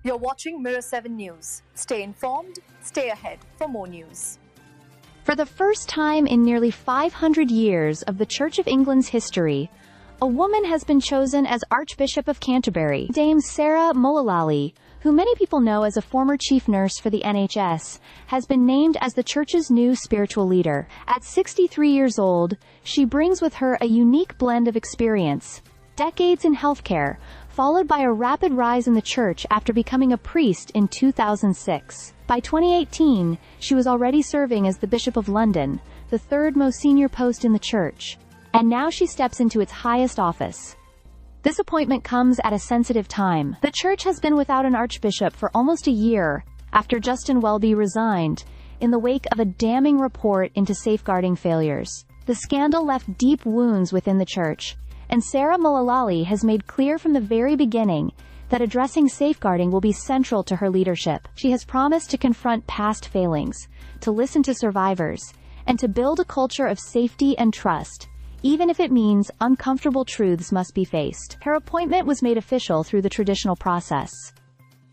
You're watching Mirror 7 News. Stay informed, stay ahead for more news. For the first time in nearly 500 years of the Church of England's history, a woman has been chosen as Archbishop of Canterbury. Dame Sarah Mullally, who many people know as a former chief nurse for the NHS, has been named as the Church's new spiritual leader. At 63 years old, she brings with her a unique blend of experience, decades in healthcare, followed by a rapid rise in the Church after becoming a priest in 2006. By 2018, she was already serving as the Bishop of London, the third most senior post in the Church, and now she steps into its highest office. This appointment comes at a sensitive time. The Church has been without an archbishop for almost a year after Justin Welby resigned in the wake of a damning report into safeguarding failures. The scandal left deep wounds within the Church, and Sarah Mullally has made clear from the very beginning that addressing safeguarding will be central to her leadership. She has promised to confront past failings, to listen to survivors, and to build a culture of safety and trust, even if it means uncomfortable truths must be faced. Her appointment was made official through the traditional process.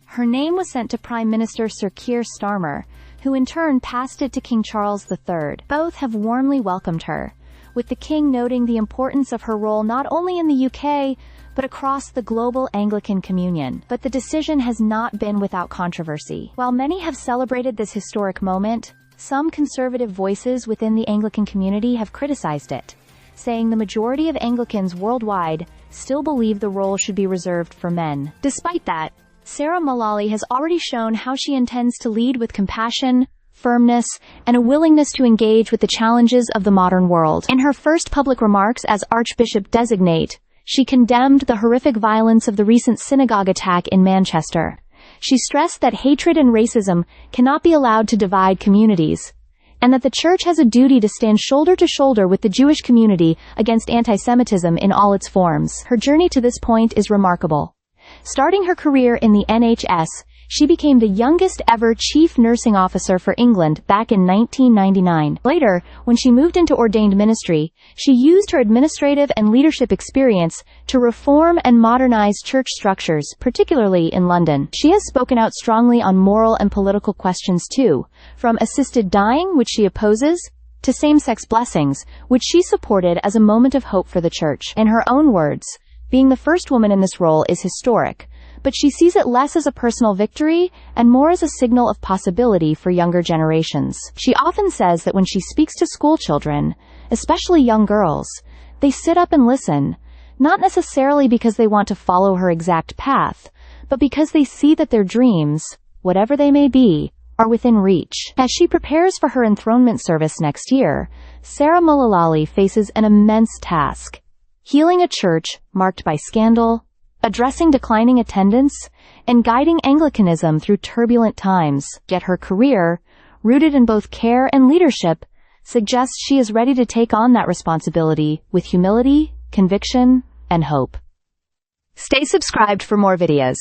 Her name was sent to Prime Minister Sir Keir Starmer, who in turn passed it to King Charles III. Both have warmly welcomed her, with the King noting the importance of her role not only in the UK, but across the global Anglican communion. But the decision has not been without controversy. While many have celebrated this historic moment, some conservative voices within the Anglican community have criticized it, saying the majority of Anglicans worldwide still believe the role should be reserved for men. Despite that, Sarah Mullally has already shown how she intends to lead with compassion, firmness, and a willingness to engage with the challenges of the modern world. In her first public remarks as Archbishop-designate, she condemned the horrific violence of the recent synagogue attack in Manchester. She stressed that hatred and racism cannot be allowed to divide communities, and that the Church has a duty to stand shoulder to shoulder with the Jewish community against anti-Semitism in all its forms. Her journey to this point is remarkable. Starting her career in the NHS, she became the youngest ever chief nursing officer for England back in 1999. Later, when she moved into ordained ministry, she used her administrative and leadership experience to reform and modernize church structures, particularly in London. She has spoken out strongly on moral and political questions too, from assisted dying, which she opposes, to same-sex blessings, which she supported as a moment of hope for the Church. In her own words, being the first woman in this role is historic, but she sees it less as a personal victory and more as a signal of possibility for younger generations. She often says that when she speaks to school children, especially young girls, they sit up and listen, not necessarily because they want to follow her exact path, but because they see that their dreams, whatever they may be, are within reach. As she prepares for her enthronement service next year, Sarah Mullally faces an immense task: healing a church marked by scandal, addressing declining attendance, and guiding Anglicanism through turbulent times. Yet her career, rooted in both care and leadership, suggests she is ready to take on that responsibility with humility, conviction, and hope. Stay subscribed for more videos.